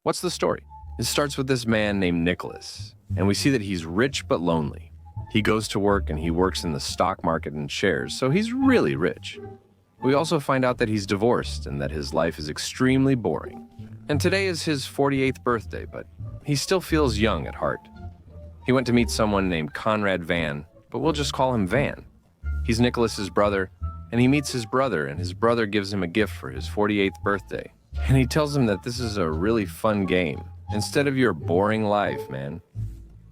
What's the story? It starts with this man named Nicholas, and we see that he's rich but lonely. He goes to work and he works in the stock market and shares, so he's really rich. We also find out that he's divorced and that his life is extremely boring. And today is his 48th birthday, but he still feels young at heart. He went to meet someone named Conrad Van, but we'll just call him Van. He's Nicholas's brother, and he meets his brother, and his brother gives him a gift for his 48th birthday. And he tells him that this is a really fun game, instead of your boring life, man.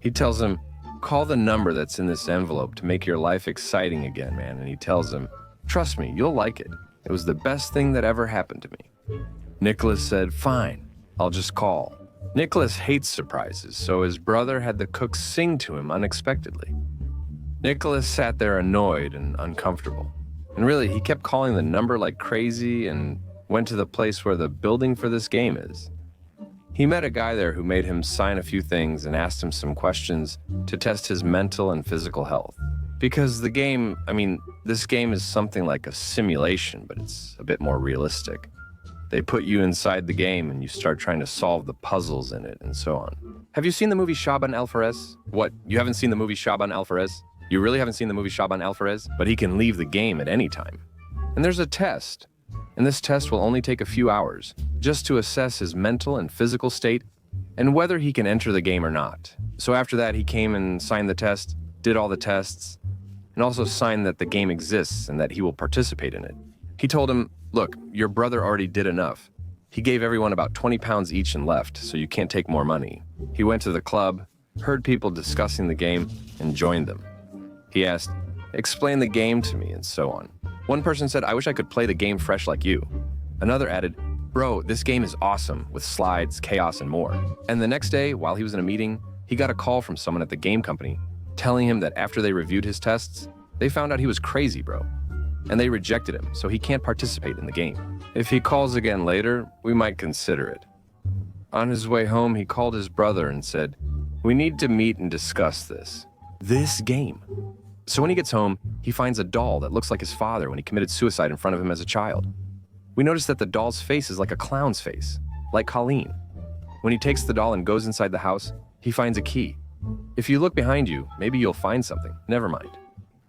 He tells him, call the number that's in this envelope to make your life exciting again, man. And he tells him, trust me, you'll like it. It was the best thing that ever happened to me. Nicholas said, fine, I'll just call. Nicholas hates surprises, so his brother had the cook sing to him unexpectedly. Nicholas sat there annoyed and uncomfortable. And really, he kept calling the number like crazy and went to the place where the building for this game is. He met a guy there who made him sign a few things and asked him some questions to test his mental and physical health. Because the game, this game is something like a simulation, but it's a bit more realistic. They put you inside the game and you start trying to solve the puzzles in it and so on. Have you seen the movie Shaban Al-Farez? What, you haven't seen the movie Shaban Al-Farez? You really haven't seen the movie Shaban Al-Farez? But he can leave the game at any time. And there's a test. And this test will only take a few hours, just to assess his mental and physical state and whether he can enter the game or not. So after that, he came and signed the test, did all the tests, and also signed that the game exists and that he will participate in it. He told him, look, your brother already did enough. He gave everyone about 20 pounds each and left, so you can't take more money. He went to the club, heard people discussing the game, and joined them. He asked, explain the game to me, and so on. One person said, I wish I could play the game fresh like you. Another added, bro, this game is awesome, with slides, chaos, and more. And the next day, while he was in a meeting, he got a call from someone at the game company telling him that after they reviewed his tests, they found out he was crazy, bro. And they rejected him, so he can't participate in the game. If he calls again later, we might consider it. On his way home, he called his brother and said, we need to meet and discuss this. This game. So when he gets home, he finds a doll that looks like his father when he committed suicide in front of him as a child. We notice that the doll's face is like a clown's face, like Colleen. When he takes the doll and goes inside the house, he finds a key. If you look behind you, maybe you'll find something. Never mind.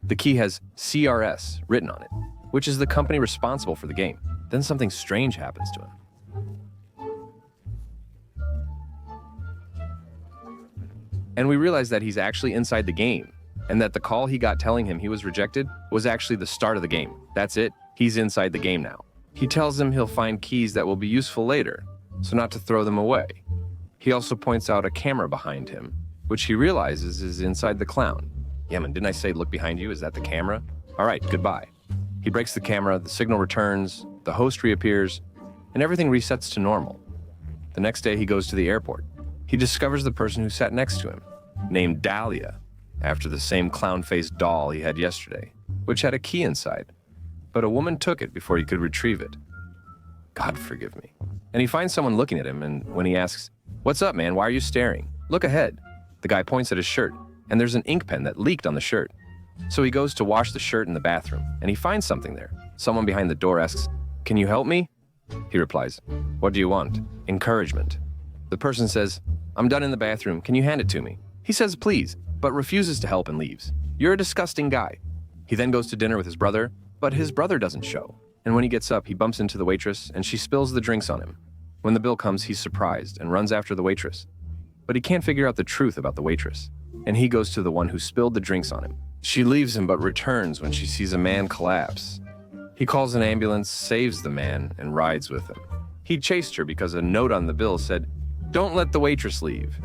The key has CRS written on it, which is the company responsible for the game. Then something strange happens to him. And we realize that he's actually inside the game, and that the call he got telling him he was rejected was actually the start of the game. That's it, he's inside the game now. He tells him he'll find keys that will be useful later, so not to throw them away. He also points out a camera behind him, which he realizes is inside the clown. Yeah, man, didn't I say look behind you? Is that the camera? All right, goodbye. He breaks the camera, the signal returns, the host reappears, and everything resets to normal. The next day he goes to the airport. He discovers the person who sat next to him, named Dahlia, after the same clown-faced doll he had yesterday, which had a key inside. But a woman took it before he could retrieve it. God forgive me. And he finds someone looking at him, and when he asks, what's up, man? Why are you staring? Look ahead. The guy points at his shirt, and there's an ink pen that leaked on the shirt. So he goes to wash the shirt in the bathroom, and he finds something there. Someone behind the door asks, can you help me? He replies, what do you want? Encouragement. The person says, I'm done in the bathroom. Can you hand it to me? He says, please, but refuses to help and leaves. You're a disgusting guy. He then goes to dinner with his brother, but his brother doesn't show. And when he gets up, he bumps into the waitress, and she spills the drinks on him. When the bill comes, he's surprised and runs after the waitress. But he can't figure out the truth about the waitress, and he goes to the one who spilled the drinks on him. She leaves him but returns when she sees a man collapse. He calls an ambulance, saves the man, and rides with him. He chased her because a note on the bill said, don't let the waitress leave.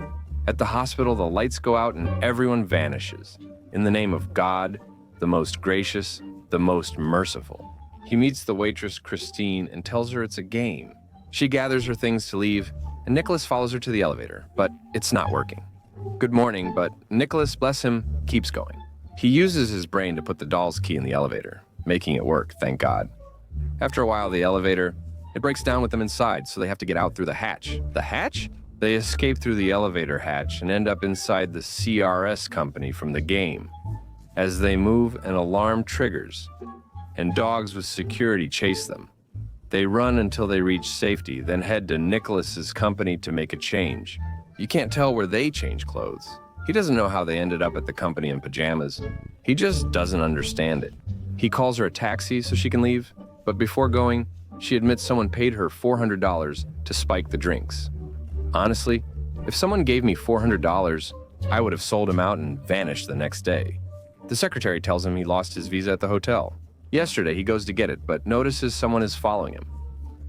At the hospital, the lights go out and everyone vanishes. In the name of God, the most gracious, the most merciful. He meets the waitress, Christine, and tells her it's a game. She gathers her things to leave, and Nicholas follows her to the elevator, but it's not working. Good morning, but Nicholas, bless him, keeps going. He uses his brain to put the doll's key in the elevator, making it work, thank God. After a while, the elevator, it breaks down with them inside, so they have to get out through the hatch. The hatch? They escape through the elevator hatch and end up inside the CRS company from the game. As they move, an alarm triggers, and dogs with security chase them. They run until they reach safety, then head to Nicholas's company to make a change. You can't tell where they change clothes. He doesn't know how they ended up at the company in pajamas. He just doesn't understand it. He calls her a taxi so she can leave, but before going, she admits someone paid her $400 to spike the drinks. Honestly, if someone gave me $400, I would have sold him out and vanished the next day. The secretary tells him he lost his visa at the hotel. Yesterday, he goes to get it, but notices someone is following him.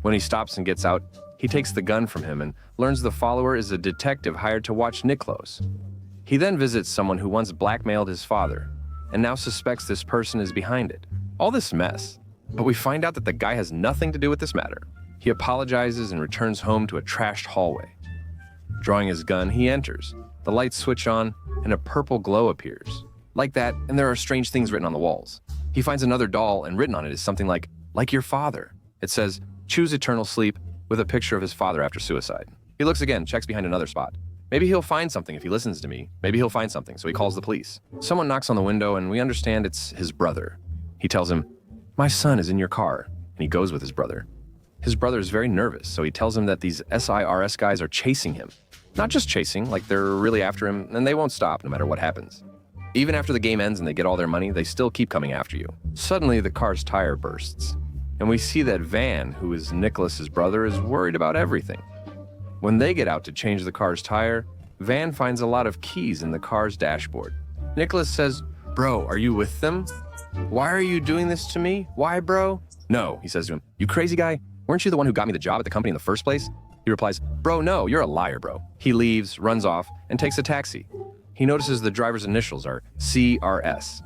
When he stops and gets out, he takes the gun from him and learns the follower is a detective hired to watch Niklos. He then visits someone who once blackmailed his father, and now suspects this person is behind it. All this mess. But we find out that the guy has nothing to do with this matter. He apologizes and returns home to a trashed hallway. Drawing his gun, he enters. The lights switch on, and a purple glow appears. Like that, and there are strange things written on the walls. He finds another doll, and written on it is something like your father. It says, choose eternal sleep, with a picture of his father after suicide. He looks again, checks behind another spot. Maybe he'll find something if he listens to me. Maybe he'll find something, so he calls the police. Someone knocks on the window, and we understand it's his brother. He tells him, my son is in your car, and he goes with his brother. His brother is very nervous, so he tells him that these SIRS guys are chasing him. Not just chasing, like they're really after him, and they won't stop no matter what happens. Even after the game ends and they get all their money, they still keep coming after you. Suddenly, the car's tire bursts, and we see that Van, who is Nicholas's brother, is worried about everything. When they get out to change the car's tire, Van finds a lot of keys in the car's dashboard. Nicholas says, bro, are you with them? Why are you doing this to me? Why, bro? No, he says to him, you crazy guy, weren't you the one who got me the job at the company in the first place? He replies, bro, no, you're a liar, bro. He leaves, runs off, and takes a taxi. He notices the driver's initials are CRS.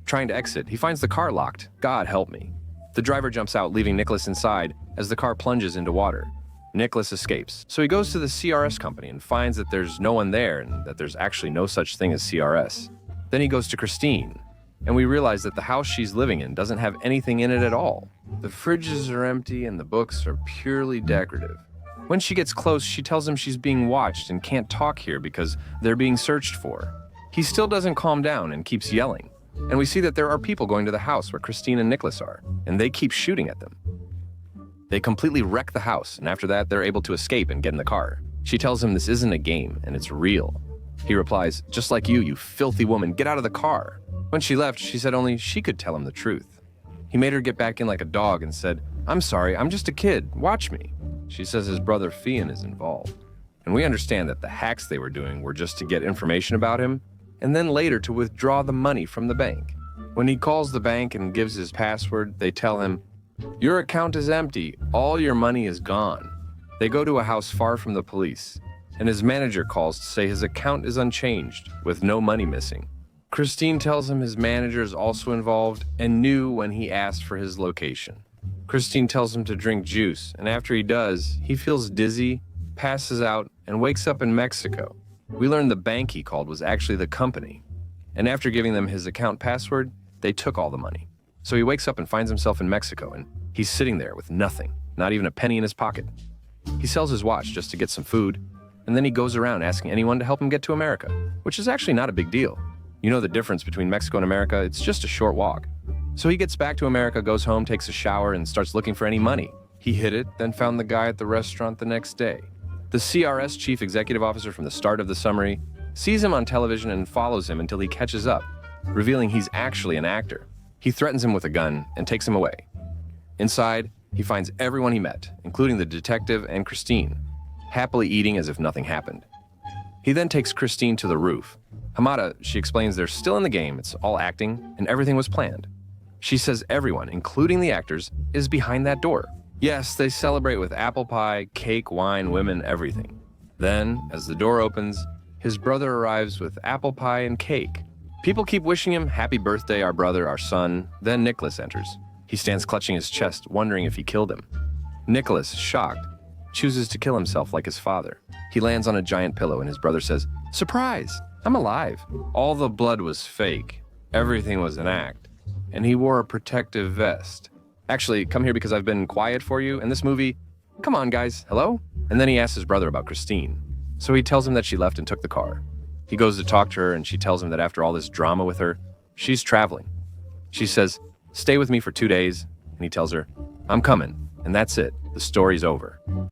Trying to exit, he finds the car locked. God help me. The driver jumps out, leaving Nicholas inside as the car plunges into water. Nicholas escapes. So he goes to the CRS company and finds that there's no one there and that there's actually no such thing as CRS. Then he goes to Christine, and we realize that the house she's living in doesn't have anything in it at all. The fridges are empty and the books are purely decorative. When she gets close, she tells him she's being watched and can't talk here because they're being searched for. He still doesn't calm down and keeps yelling. And we see that there are people going to the house where Christine and Nicholas are, and they keep shooting at them. They completely wreck the house, and after that, they're able to escape and get in the car. She tells him this isn't a game, and it's real. He replies, just like you filthy woman, get out of the car. When she left, she said only she could tell him the truth. He made her get back in like a dog and said, I'm sorry, I'm just a kid, watch me. She says his brother Fian is involved. And we understand that the hacks they were doing were just to get information about him, and then later to withdraw the money from the bank. When he calls the bank and gives his password, they tell him, your account is empty, all your money is gone. They go to a house far from the police, and his manager calls to say his account is unchanged, with no money missing. Christine tells him his manager is also involved and knew when he asked for his location. Christine tells him to drink juice, and after he does, he feels dizzy, passes out, and wakes up in Mexico. We learn the bank he called was actually the company, and after giving them his account password, they took all the money. So he wakes up and finds himself in Mexico, and he's sitting there with nothing, not even a penny in his pocket. He sells his watch just to get some food, and then he goes around asking anyone to help him get to America, which is actually not a big deal. You know the difference between Mexico and America, it's just a short walk. So he gets back to America, goes home, takes a shower, and starts looking for any money. He hid it, then found the guy at the restaurant the next day. The CRS chief executive officer from the start of the summary sees him on television and follows him until he catches up, revealing he's actually an actor. He threatens him with a gun and takes him away. Inside, he finds everyone he met, including the detective and Christine, happily eating as if nothing happened. He then takes Christine to the roof. Hamada, she explains they're still in the game, it's all acting, and everything was planned. She says everyone, including the actors, is behind that door. Yes, they celebrate with apple pie, cake, wine, women, everything. Then, as the door opens, his brother arrives with apple pie and cake. People keep wishing him, happy birthday, our brother, our son. Then Nicholas enters. He stands clutching his chest, wondering if he killed him. Nicholas, shocked, chooses to kill himself like his father. He lands on a giant pillow and his brother says, surprise, I'm alive. All the blood was fake. Everything was an act. And he wore a protective vest. Actually, come here because I've been quiet for you. And this movie, come on guys, hello? And then he asks his brother about Christine. So he tells him that she left and took the car. He goes to talk to her and she tells him that after all this drama with her, she's traveling. She says, stay with me for 2 days. And he tells her, I'm coming. And that's it. The story's over.